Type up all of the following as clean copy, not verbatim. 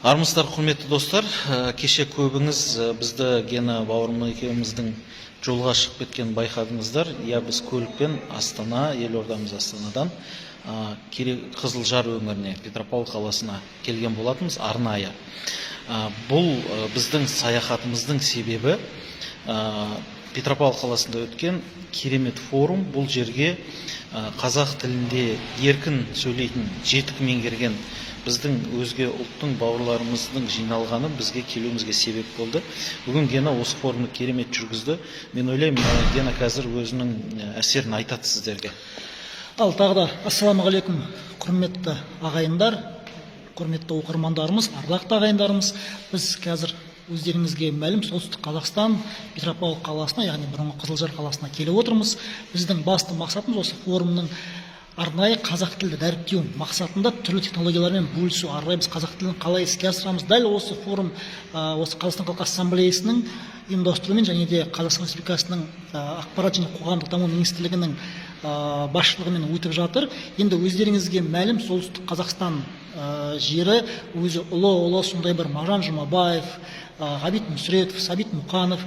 Армысыздар, құрметті достар. Кеше көбіңіз бізді Гена бауырым екеуміздің жолға шығып кеткен байқадыңыздар. Біз көлікпен Астана, елордамыз Астанадан Қызылжар өңіріне, Петропавл қаласына келген болатынбыз арнайы. Бұл біздің саяхатымыздың себебі Петропавл қаласында өткен керемет форум. Бұл жерге қазақ тілінде еркін сөйлейтін, жетік меңгерген біздің өзге ұлттың бауырларымыздың жиналғаны бізге келуімізге себеп болды. Бүгін Гена осы форумды керемет жүргізді. Мен ойлаймын, Гена қазір өзінің әсерін айтады сіздерге. Ал тағы да ассалаумағалейкум, құрметті ағайындар, құрметті оқырмандарымыз, ардақты ағайындарымыз. Біз қазір өздеріңізге мәлім солтүстік Қазақстан Петропавл қаласына, яғни бұрынғы Қызылжар қаласына келіп отырмыз. Біздің басты мақсатымыз осы форумның арнайы қазақ тілді дәріптеу мақсатында түрлі технологиялармен бөлісу. Арнайы біз қазақ тілін қалай іске асырамыз. Дәл осы форум осы Қазақстан Халқы Ассамблеясының ұйымдастыруымен және де Қазақстан Республикасының ақпарат және қоғамдық даму министрлігінің басшылығымен өтіп жатыр. Енді өздеріңізге мәлім, солтүстік Қазақстан жері өзі ұлы сондай бір Мағжан Жұмабаев, Ғабит Мүсіретов, Сәбит Мұқанов,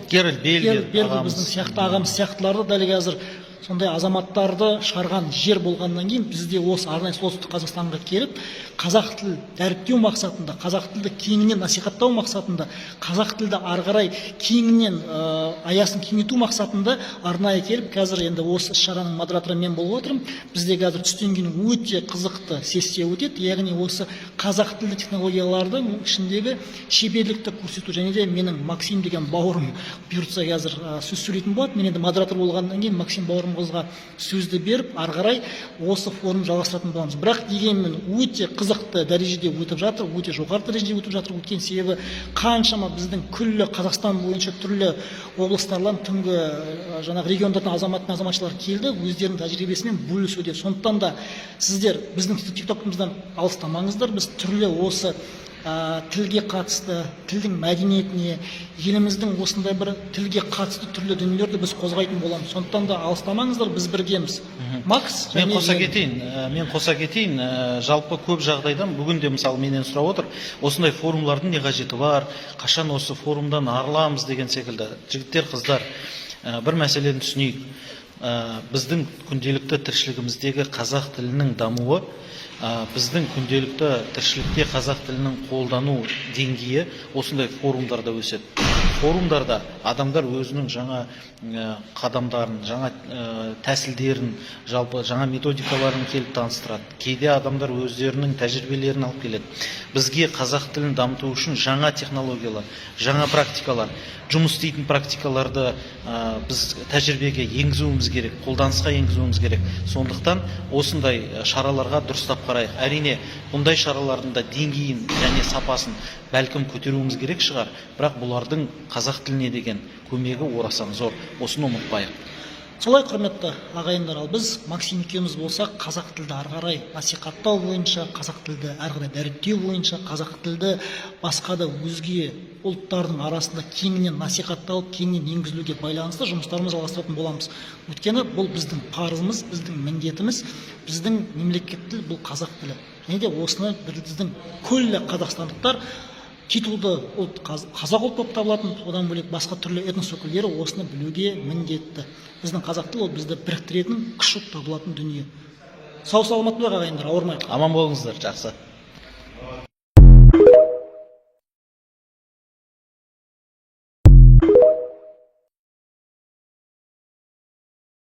Герольд Бельгер біздің сияқты ағамыз сияқтыларды дәл қазір сондай азаматтарды шығарған жер болғаннан кейін бізде осы арнайы солтүстік Қазақстанға келіп, қазақ тілін дәріптеу мақсатында, қазақ тілді кеңінен насихаттау мақсатында, қазақ тілді ары қарай кеңінен аясын кеңейту мақсатында арнайы келіп, қазір енді осы іс-шараның модераторы мен болып отырмын. Бізде қазір түстен кейін өте қызықты сессия өтеді, яғни осы қазақ тілді технологиялардың ішіндегі шеберлікті көрсету, және де менің Максим деген бауырым бұйыртса қазір сөз сөйлейтін болады. Мен енді модератор болғаннан кейін Максим бауырым қызға сөзді беріп, ары қарай осы форум жалғастыратын боламыз. Бірақ дегенмен өте қызықты дәрежеде өтіп жатыр, өте жоғары дәрежеде өтіп жатыр. Өткен себебі қаншама біздің күллі Қазақстан бойынша түрлі облыстардан, түнгі жаңағы региондардан азаматшылар келді, өздерінің тәжірибесімен бөлісуде. Сондықтан да сіздер біздің тиктокымыздан алыстамаңыздар. Біз түрлі осы тілге қатысты, тілдің мәдениетіне, еліміздің осындай бір тілге қатысты түрлі дүниелерді біз қозғайтын боламыз. Сондықтан да алыстамаңыздар, біз біргеміз. Макс, мен қоса кетейін. Жалпы көп жағдайдан бүгінде мысалы менен сұрап отыр, осындай форумлардың не қажеті бар, қашан осы форумдан арыламыз деген секілді. Жігіттер, қыздар, бір мәселені түсінейік. Біздің күнделікті тіршілігіміздегі қазақ тілінің дамуы, біздің күнделікті тіршілікте қазақ тілінің қолдану деңгейі осындай форумдарда өседі. Форумдарда адамдар өзінің жаңа қадамдарын, жаңа тәсілдерін, жалпы жаңа методикаларын келіп таныстырады. Кейде адамдар өздерінің тәжірибелерін алып келеді. Бізге қазақ тілін дамыту үшін жаңа технологиялар, жаңа практикалар, жұмыс істейтін практикаларды біз тәжірибеге енгізуіміз керек, қолданысқа енгізуіміз керек. Сондықтан осындай шараларға дұрыстап қарайық. Әрине, бұндай шаралардың да деңгейін және сапасын бәлкім көтеруіміз керек шығар, бірақ бұлардың қазақ тіліне деген көмегі орасан зор. Осыны ұмытпайық. Солай, құрметті ағайындар, ал біз Максим екеуміз болсақ, қазақ тілді ары қарай насихаттау бойынша, қазақ тілді ары қарай дәріптеу бойынша, қазақ тілді басқа да өзге ұлттардың арасында кеңінен насихатталып, кеңінен енгізілуге байланысты жұмыстарымызды жалғастыратын боламыз. Өйткені бұл біздің парызымыз, біздің міндетіміз, біздің мемлекет тілі бұл қазақ тілі. Және де осыны біздің күллі қазақстандықтар титулды ұлт қазақ ұлт болып табылатын, одан бөлек басқа түрлі этнос өкілдері осыны білуге міндетті. Біздің қазақ тілі ол бізді біріктіретін, күш болып табылатын дүние. Сау саламат болыңыздар ағайындар, ауырмайық. Аман болыңыздар, жақсы.